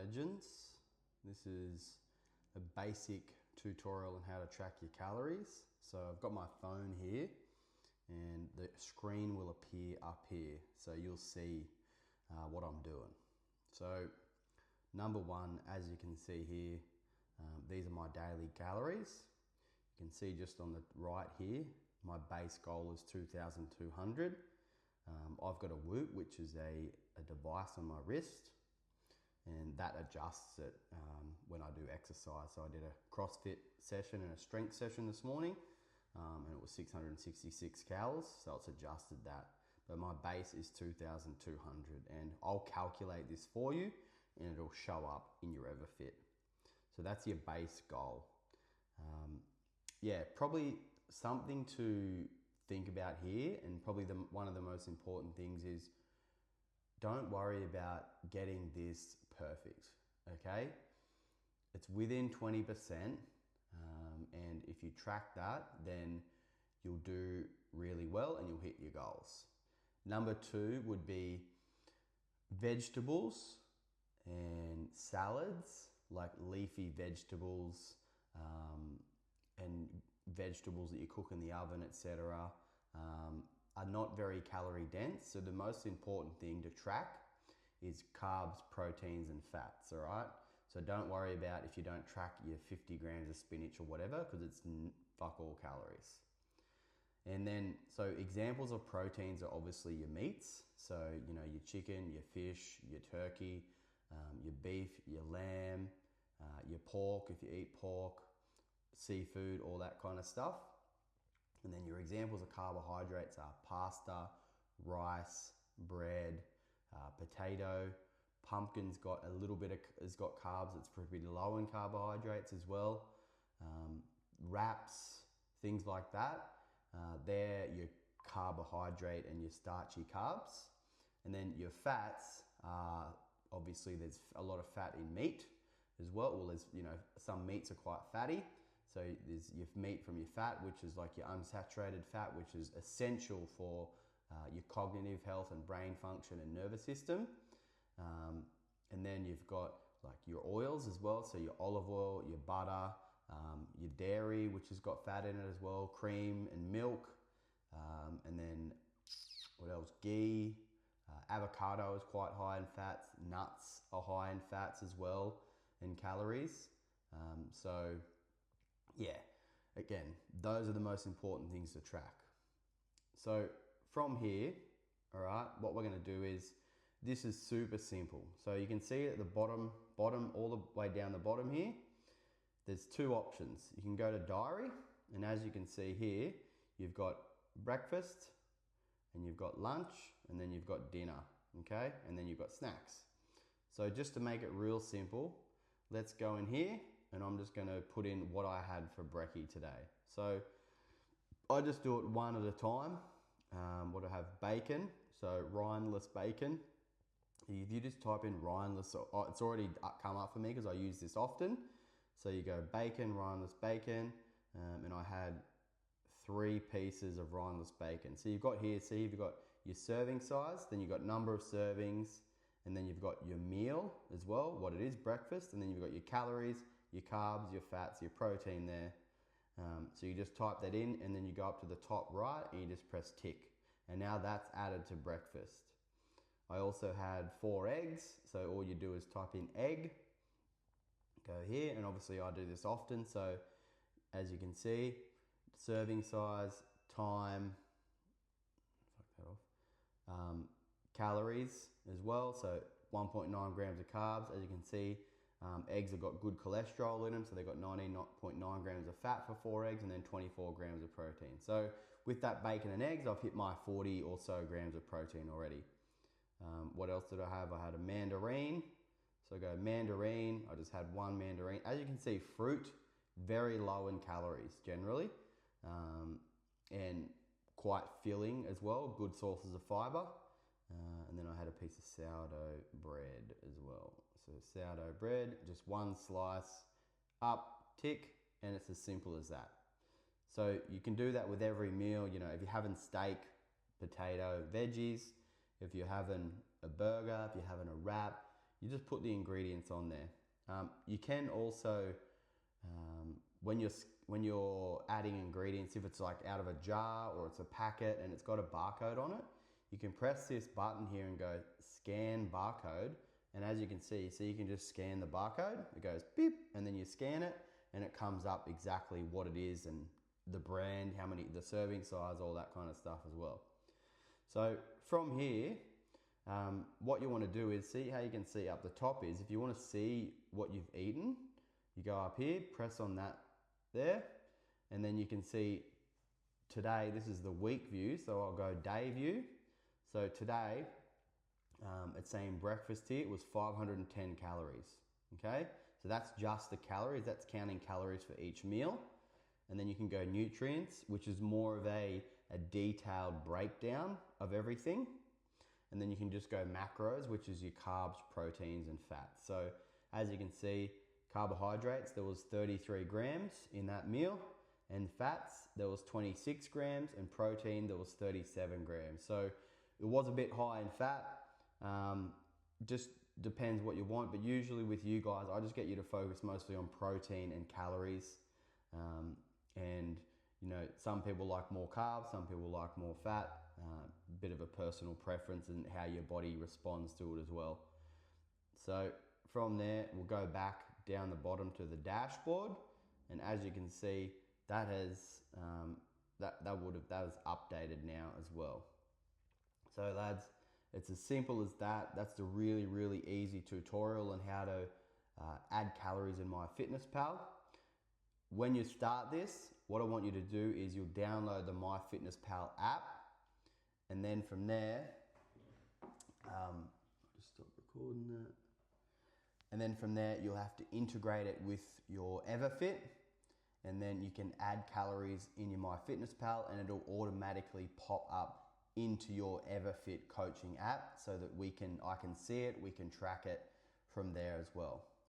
Legends. This is a basic tutorial on how to track your calories. So I've got my phone here and the screen will appear up here. So you'll see what I'm doing. So number one, as you can see here, these are my daily calories. You can see just on the right here, my base goal is 2,200. I've got a Whoop, which is a device on my wrist, and that adjusts it when I do exercise. So I did a CrossFit session and a strength session this morning, and it was 666 calories, so it's adjusted that. But my base is 2,200, and I'll calculate this for you, and it'll show up in your EverFit. So that's your base goal. Yeah, probably something to think about here, and probably one of the most important things is don't worry about getting this perfect, okay? It's within 20%, and if you track that, then you'll do really well and you'll hit your goals. Number two would be vegetables and salads, like leafy vegetables, and vegetables that you cook in the oven, etc., are not very calorie dense. So the most important thing to track is carbs, proteins, and fats, all right? So don't worry about if you don't track your 50 grams of spinach or whatever, because it's fuck all calories. And then, so examples of proteins are obviously your meats. So, you know, your chicken, your fish, your turkey, your beef, your lamb, your pork, if you eat pork, seafood, all that kind of stuff. And then your examples of carbohydrates are pasta, rice, bread, potato. Pumpkin's got a little bit has got carbs. It's pretty low in carbohydrates as well. Wraps, things like that. They're your carbohydrate and your starchy carbs. And then your fats are, obviously there's a lot of fat in meat as well. Well, there's, you know, some meats are quite fatty. So there's your meat from your fat, which is like your unsaturated fat, which is essential for your cognitive health and brain function and nervous system. And then you've got like your oils as well. So your olive oil, your butter, your dairy, which has got fat in it as well, cream and milk. And then what else? Ghee, avocado is quite high in fats. Nuts are high in fats as well and calories. So yeah, again, those are the most important things to track. So from here, all right, what we're going to do is, this is super simple. So you can see at the bottom, all the way down the bottom here, there's two options. You can go to diary, and as you can see here, you've got breakfast, and you've got lunch, and then you've got dinner, okay? And then you've got snacks. So just to make it real simple, let's go in here, and I'm just going to put in what I had for brekkie today. So I just do it one at a time. What I have, bacon, so rindeless bacon. If you just type in rindeless, it's already come up for me because I use this often. So you go bacon, rindeless bacon, and I had 3 pieces of rindeless bacon. So you've got here, see, you've got your serving size, then you've got number of servings, and then you've got your meal as well, what it is, breakfast, and then you've got your calories, your carbs, your fats, your protein there. So you just type that in, and then you go up to the top right and you just press tick. And now that's added to breakfast. I also had 4 eggs. So all you do is type in egg, go here, and obviously I do this often. So as you can see, serving size, time, fuck that off, calories as well. So 1.9 grams of carbs, as you can see. Eggs have got good cholesterol in them, so they've got 19.9 grams of fat for 4 eggs and then 24 grams of protein. So with that bacon and eggs, I've hit my 40 or so grams of protein already. What else did I have? I had a mandarin. So I go mandarin, I just had 1 mandarin. As you can see, fruit, very low in calories generally, and quite filling as well, good sources of fiber. And then I had a piece of sourdough bread as well. So sourdough bread, just 1 slice, up, tick, and it's as simple as that. So you can do that with every meal. You know, if you're having steak, potato, veggies, if you're having a burger, if you're having a wrap, you just put the ingredients on there. You can also, when you're adding ingredients, if it's like out of a jar or it's a packet and it's got a barcode on it, you can press this button here and go scan barcode. And as you can see, you can just scan the barcode. It goes beep, and then you scan it, and it comes up exactly what it is and the brand, how many, the serving size, all that kind of stuff as well. So from here, what you want to do is see how you can see up the top is if you want to see what you've eaten, you go up here, press on that there, and then you can see today, this is the week view, so I'll go day view. So today, it's saying breakfast here, it was 510 calories, okay? So that's just the calories, that's counting calories for each meal. And then you can go nutrients, which is more of a detailed breakdown of everything. And then you can just go macros, which is your carbs, proteins, and fats. So as you can see, carbohydrates, there was 33 grams in that meal, and fats, there was 26 grams, and protein, there was 37 grams. So it was a bit high in fat. Just depends what you want, but usually with you guys, I just get you to focus mostly on protein and calories. And you know, some people like more carbs, some people like more fat. Bit of a personal preference and how your body responds to it as well. So from there, we'll go back down the bottom to the dashboard, and as you can see, that has that was updated now as well. So lads, it's as simple as that. That's the really easy tutorial on how to add calories in Myfitnesspal. When you start this, what I want you to do is you'll download the Myfitnesspal app, and then from there, I'll just stop recording that. And then from there, you'll have to integrate it with your Everfit, and then you can add calories in your Myfitnesspal, and it'll automatically pop up into your Everfit coaching app so that I can see it, we can track it from there as well.